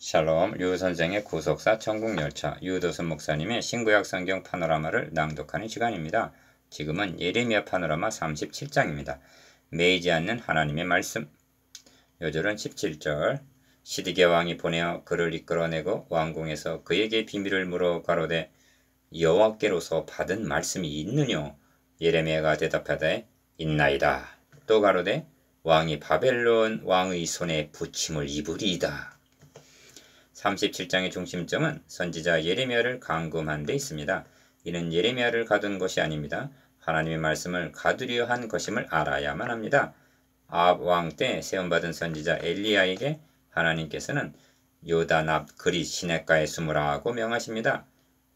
샬롬, 류선생의 구속사 천국열차, 유도순 목사님의 신구약 성경 파노라마를 낭독하는 시간입니다. 지금은 예레미야 파노라마 37장입니다. 매이지 않는 하나님의 말씀. 요절은 17절. 시드기야 왕이 보내어 그를 이끌어내고 왕궁에서 그에게 비밀을 물어 가로되 여호와께로서 받은 말씀이 있느뇨? 예레미야가 대답하되 있나이다. 또 가로되 왕이 바벨론 왕의 손에 부침을 입으리이다. 37장의 중심점은 선지자 예레미야를 감금한 데 있습니다. 이는 예레미야를 가둔 것이 아닙니다. 하나님의 말씀을 가두려 한 것임을 알아야만 합니다. 아합 왕 때 세움받은 선지자 엘리야에게 하나님께서는 요단 앞 그리 시냇가에 숨으라고 명하십니다.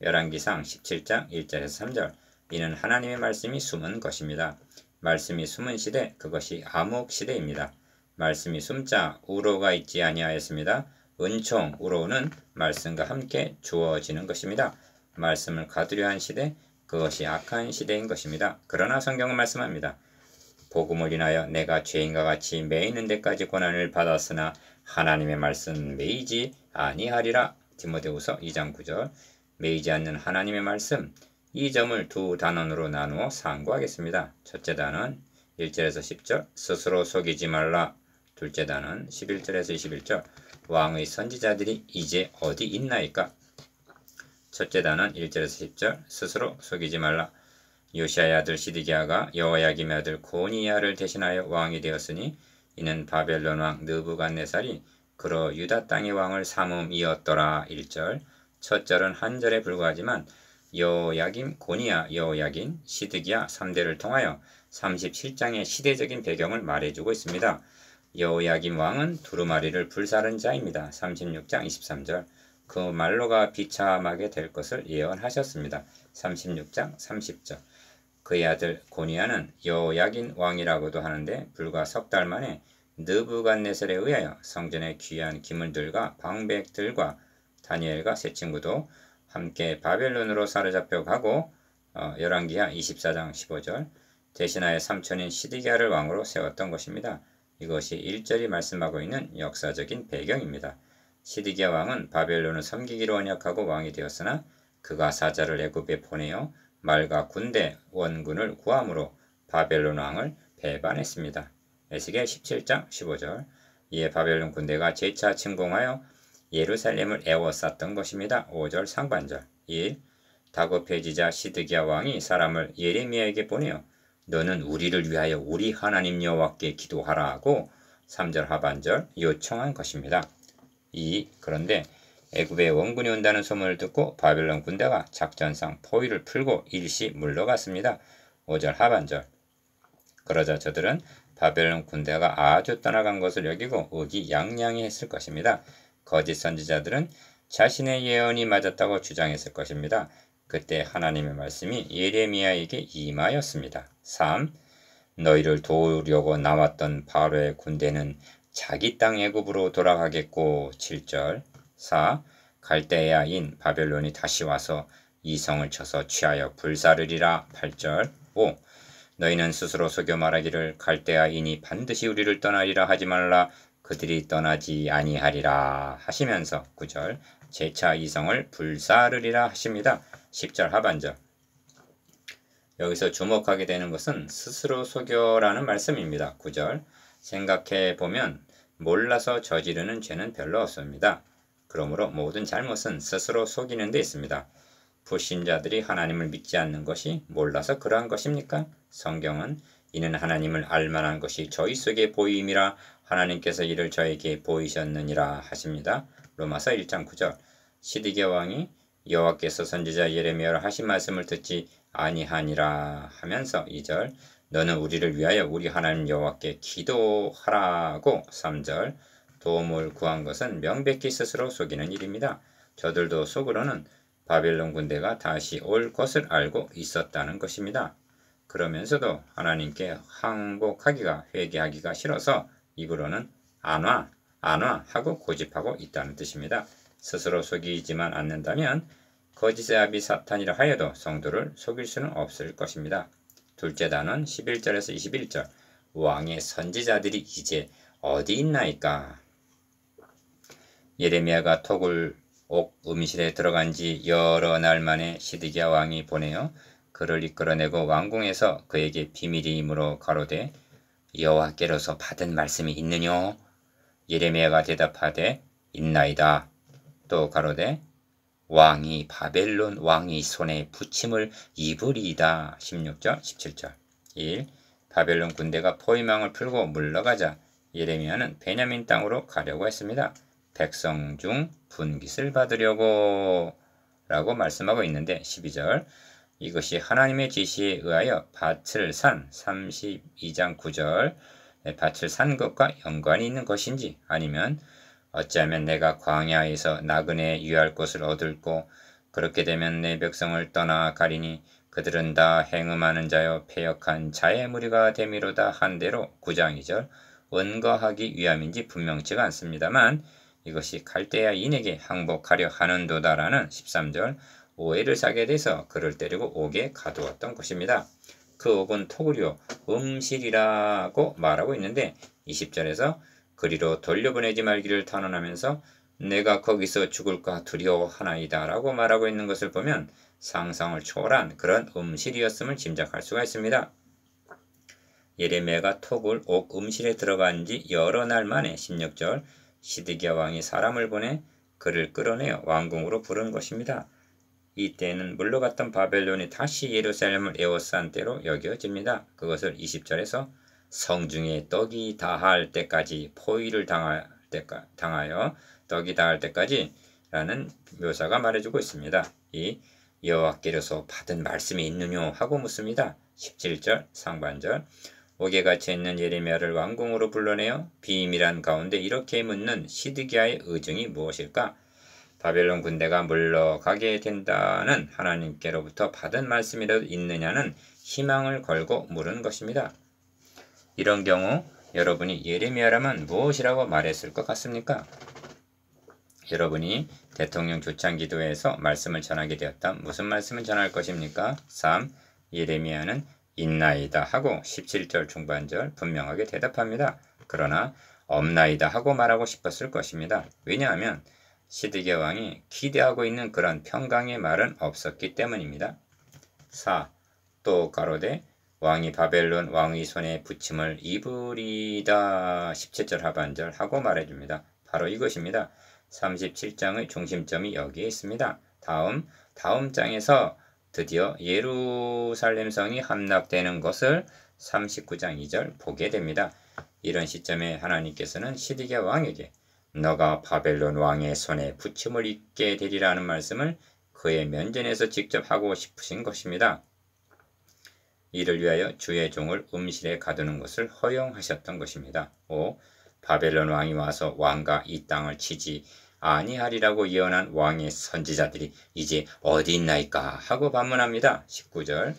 열왕기상 17장 1절에서 3절. 이는 하나님의 말씀이 숨은 것입니다. 말씀이 숨은 시대, 그것이 암흑 시대입니다. 말씀이 숨자 우로가 있지 아니하였습니다. 은총, 우로는 말씀과 함께 주어지는 것입니다. 말씀을 가두려 한 시대, 그것이 악한 시대인 것입니다. 그러나 성경은 말씀합니다. 복음을 인하여 내가 죄인과 같이 매이는 데까지 고난을 받았으나 하나님의 말씀 매이지 아니하리라. 디모데후서 2장 9절. 매이지 않는 하나님의 말씀, 이 점을 두 단원으로 나누어 상고하겠습니다. 첫째 단원 1절에서 10절, 스스로 속이지 말라. 둘째 단원 11절에서 21절, 왕의 선지자들이 이제 어디 있나이까? 첫째 단원 1절에서 10절, 스스로 속이지 말라. 요시아의 아들 시드기야가 여호야김의 아들 고니야를 대신하여 왕이 되었으니 이는 바벨론 왕 느부갓네살이 그러 유다 땅의 왕을 삼음이었더라. 1절. 첫 절은 한 절에 불과하지만 여호야김, 고니야, 여호야긴, 시드기야 3대를 통하여 37장의 시대적인 배경을 말해주고 있습니다. 여호야김 왕은 두루마리를 불사른 자입니다. 36장 23절. 그 말로가 비참하게 될 것을 예언하셨습니다. 36장 30절. 그의 아들 고니야는 여호야긴 왕이라고도 하는데 불과 석 달 만에 느부갓네살에 의하여 성전의 귀한 기물들과 방백들과 다니엘과 세 친구도 함께 바벨론으로 사로잡혀 가고 열왕기하 24장 15절 대신하여 삼촌인 시드기야를 왕으로 세웠던 것입니다. 이것이 1절이 말씀하고 있는 역사적인 배경입니다. 시드기야 왕은 바벨론을 섬기기로 언약하고 왕이 되었으나 그가 사자를 애굽에 보내어 말과 군대, 원군을 구함으로 바벨론 왕을 배반했습니다. 에스겔 17장 15절. 이에 바벨론 군대가 재차 침공하여 예루살렘을 에워쌌던 것입니다. 5절 상반절. 1. 다급해지자 시드기야 왕이 사람을 예레미야에게 보내어 너는 우리를 위하여 우리 하나님 여호와께 기도하라고 3절 하반절 요청한 것입니다. 2. 그런데 애굽에 원군이 온다는 소문을 듣고 바벨론 군대가 작전상 포위를 풀고 일시 물러갔습니다. 5절 하반절. 그러자 저들은 바벨론 군대가 아주 떠나간 것을 여기고 의기양양히 했을 것입니다. 거짓 선지자들은 자신의 예언이 맞았다고 주장했을 것입니다. 그때 하나님의 말씀이 예레미야에게 임하였습니다. 3. 너희를 도우려고 나왔던 바로의 군대는 자기 땅 애굽으로 돌아가겠고. 7절. 4. 갈대아인 바벨론이 다시 와서 이 성을 쳐서 취하여 불사르리라. 8절. 5. 너희는 스스로 속여 말하기를 갈대아인이 반드시 우리를 떠나리라 하지 말라. 그들이 떠나지 아니하리라 하시면서 9절. 재차 이 성을 불사르리라 하십니다. 10절 하반절. 여기서 주목하게 되는 것은 스스로 속여라는 말씀입니다. 9절. 생각해보면 몰라서 저지르는 죄는 별로 없습니다. 그러므로 모든 잘못은 스스로 속이는 데 있습니다. 불신자들이 하나님을 믿지 않는 것이 몰라서 그러한 것입니까? 성경은 이는 하나님을 알만한 것이 저희 속에 보임이라 하나님께서 이를 저에게 보이셨느니라 하십니다. 로마서 1장 9절. 시드기야 왕이 여호와께서 선지자 예레미야로 하신 말씀을 듣지 아니하니라 하면서 2절. 너는 우리를 위하여 우리 하나님 여호와께 기도하라고 3절. 도움을 구한 것은 명백히 스스로 속이는 일입니다. 저들도 속으로는 바벨론 군대가 다시 올 것을 알고 있었다는 것입니다. 그러면서도 하나님께 항복하기가 회개하기가 싫어서 입으로는 안 와 하고 고집하고 있다는 뜻입니다. 스스로 속이지만 않는다면 거짓의 아비 사탄이라 하여도 성도를 속일 수는 없을 것입니다. 둘째 단원 11절에서 21절. 왕의 선지자들이 이제 어디 있나이까? 예레미야가 톡을 옥 음실에 들어간 지 여러 날 만에 시드기야 왕이 보내어 그를 이끌어내고 왕궁에서 그에게 비밀이므로 가로되 여호와께로서 받은 말씀이 있느뇨? 예레미야가 대답하되 있나이다. 또 가로되 왕이 바벨론 왕의 손에 붙임을 입으리이다. 16절 17절 1. 바벨론 군대가 포위망을 풀고 물러가자 예레미야는 베냐민 땅으로 가려고 했습니다. 백성 중 분깃을 받으려고 라고 말씀하고 있는데 12절 이것이 하나님의 지시에 의하여 밭을 산 32장 9절 밭을 산 것과 연관이 있는 것인지 아니면 어찌하면 내가 광야에서 나그네 유할 곳을 얻을고 그렇게 되면 내 백성을 떠나 가리니 그들은 다 행음하는 자여 패역한 자의 무리가 되미로다 한 대로 9장 2절 원거하기 위함인지 분명치가 않습니다만 이것이 갈대아인에게 항복하려 하는도다라는 13절 오해를 사게 돼서 그를 때리고 옥에 가두었던 것입니다. 그 옥은 토굴이요 음실이라고 말하고 있는데 20절에서 그리로 돌려보내지 말기를 탄원하면서 내가 거기서 죽을까 두려워하나이다 라고 말하고 있는 것을 보면 상상을 초월한 그런 음실이었음을 짐작할 수가 있습니다. 예레미야가 톡을 옥 음실에 들어간 지 여러 날 만에 16절 시드기야 왕이 사람을 보내 그를 끌어내어 왕궁으로 부른 것입니다. 이때는 물러갔던 바벨론이 다시 예루살렘을 에워싼 때로 여겨집니다. 그것을 20절에서 성중에 떡이 다할 때까지 포위를 당하여 떡이 다할 때까지 라는 묘사가 말해주고 있습니다. 이 여호와께로서 받은 말씀이 있느뇨 하고 묻습니다. 17절 상반절 옥에 갇혀있는 예레미야를 왕궁으로 불러내어 비밀한 가운데 이렇게 묻는 시드기야의 의중이 무엇일까? 바벨론 군대가 물러가게 된다는 하나님께로부터 받은 말씀이라도 있느냐는 희망을 걸고 물은 것입니다. 이런 경우 여러분이 예레미야라면 무엇이라고 말했을 것 같습니까? 여러분이 대통령 초창기도에서 말씀을 전하게 되었다면 무슨 말씀을 전할 것입니까? 3. 예레미야는 있나이다 하고 17절 중반절 분명하게 대답합니다. 그러나 없나이다 하고 말하고 싶었을 것입니다. 왜냐하면 시드기야 왕이 기대하고 있는 그런 평강의 말은 없었기 때문입니다. 4. 또 가로되 왕이 바벨론 왕의 손에 붙임을 입으리다 17절 하반절 하고 말해줍니다. 바로 이것입니다. 37장의 중심점이 여기에 있습니다. 다음 장에서 드디어 예루살렘 성이 함락되는 것을 39장 2절 보게 됩니다. 이런 시점에 하나님께서는 시드기야 왕에게 너가 바벨론 왕의 손에 붙임을 입게 되리라는 말씀을 그의 면전에서 직접 하고 싶으신 것입니다. 이를 위하여 주의 종을 음실에 가두는 것을 허용하셨던 것입니다. 5. 바벨론 왕이 와서 왕과 이 땅을 치지 아니하리라고 예언한 왕의 선지자들이 이제 어디 있나이까 하고 반문합니다. 19절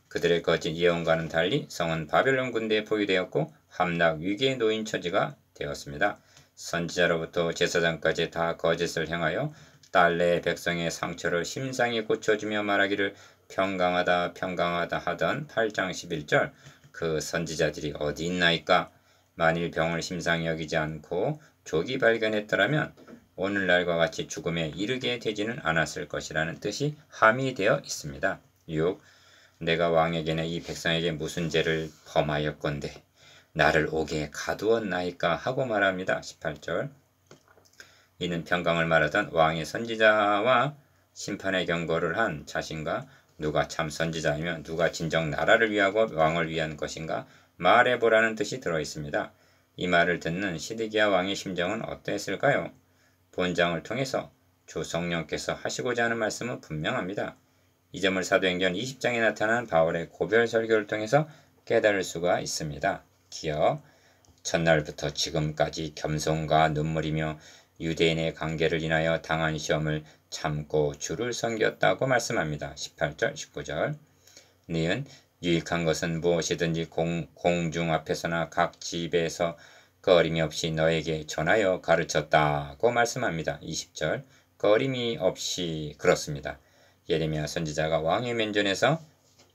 그들의 거짓 예언과는 달리 성은 바벨론 군대에 포위되었고 함락 위기에 놓인 처지가 되었습니다. 선지자로부터 제사장까지 다 거짓을 행하여 딸내 백성의 상처를 심상히 고쳐주며 말하기를 평강하다 평강하다 하던 8장 11절 그 선지자들이 어디 있나이까? 만일 병을 심상히 여기지 않고 조기 발견했더라면 오늘날과 같이 죽음에 이르게 되지는 않았을 것이라는 뜻이 함의되어 있습니다. 6. 내가 왕에게는 이 백성에게 무슨 죄를 범하였건대 나를 옥에 가두었나이까 하고 말합니다. 18절 이는 평강을 말하던 왕의 선지자와 심판의 경고를 한 자신과 누가 참 선지자이며 누가 진정 나라를 위하고 왕을 위한 것인가 말해보라는 뜻이 들어있습니다. 이 말을 듣는 시드기야 왕의 심정은 어땠을까요? 본장을 통해서 주 성령께서 하시고자 하는 말씀은 분명합니다. 이 점을 사도행전 20장에 나타난 바울의 고별 설교를 통해서 깨달을 수가 있습니다. 기어 첫날부터 지금까지 겸손과 눈물이며 유대인의 관계를 인하여 당한 시험을 참고 주를 섬겼다고 말씀합니다. 18절 19절 니은 유익한 것은 무엇이든지 공중 앞에서나 각 집에서 꺼림이 없이 너에게 전하여 가르쳤다고 말씀합니다. 20절 꺼림이 없이 그렇습니다. 예레미야 선지자가 왕의 면전에서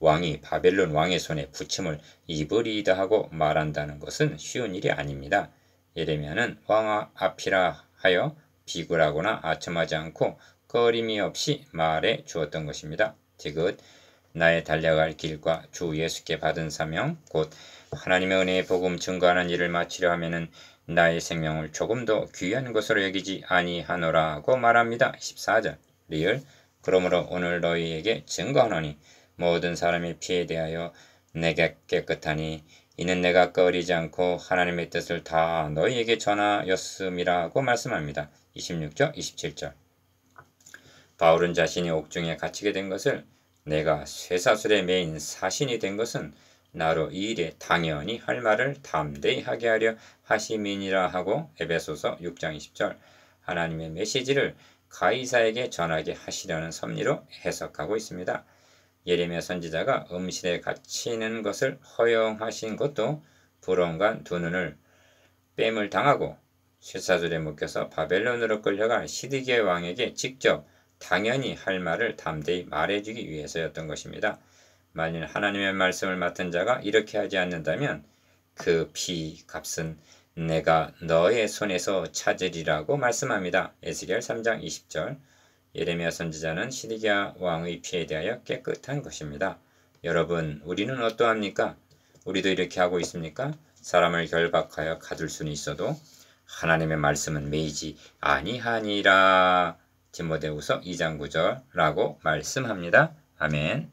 왕이 바벨론 왕의 손에 붙임을 입으리이다 하고 말한다는 것은 쉬운 일이 아닙니다. 예레미야는 왕 앞이라 하여 비굴하거나 아첨하지 않고 꺼림이 없이 말해 주었던 것입니다. 디귿 나의 달려갈 길과 주 예수께 받은 사명 곧 하나님의 은혜의 복음 증거하는 일을 마치려 하면은 나의 생명을 조금 더 귀한 것으로 여기지 아니하노라고 말합니다. 14절 리을 그러므로 오늘 너희에게 증거하노니 모든 사람의 피에 대하여 내게 깨끗하니 이는 내가 꺼리지 않고 하나님의 뜻을 다 너희에게 전하였음이라고 말씀합니다. 26절 27절 바울은 자신이 옥중에 갇히게 된 것을 내가 쇠사슬에 매인 사신이 된 것은 나로 이 일에 당연히 할 말을 담대히 하게 하려 하심이니라 하고 에베소서 6장 20절 하나님의 메시지를 가이사에게 전하게 하시려는 섭리로 해석하고 있습니다. 예레미야 선지자가 음실에 갇히는 것을 허용하신 것도 불온간 두 눈을 뺨을 당하고 쇠사슬에 묶여서 바벨론으로 끌려갈 시드기야 왕에게 직접 당연히 할 말을 담대히 말해주기 위해서였던 것입니다. 만일 하나님의 말씀을 맡은 자가 이렇게 하지 않는다면 그 피 값은 내가 너의 손에서 찾으리라고 말씀합니다. 에스겔 3장 20절 예레미야 선지자는 시드기야 왕의 피에 대하여 깨끗한 것입니다. 여러분 우리는 어떠합니까? 우리도 이렇게 하고 있습니까? 사람을 결박하여 가둘 수는 있어도 하나님의 말씀은 매이지 아니하니라. 디모데후서 2장 9절라고 말씀합니다. 아멘.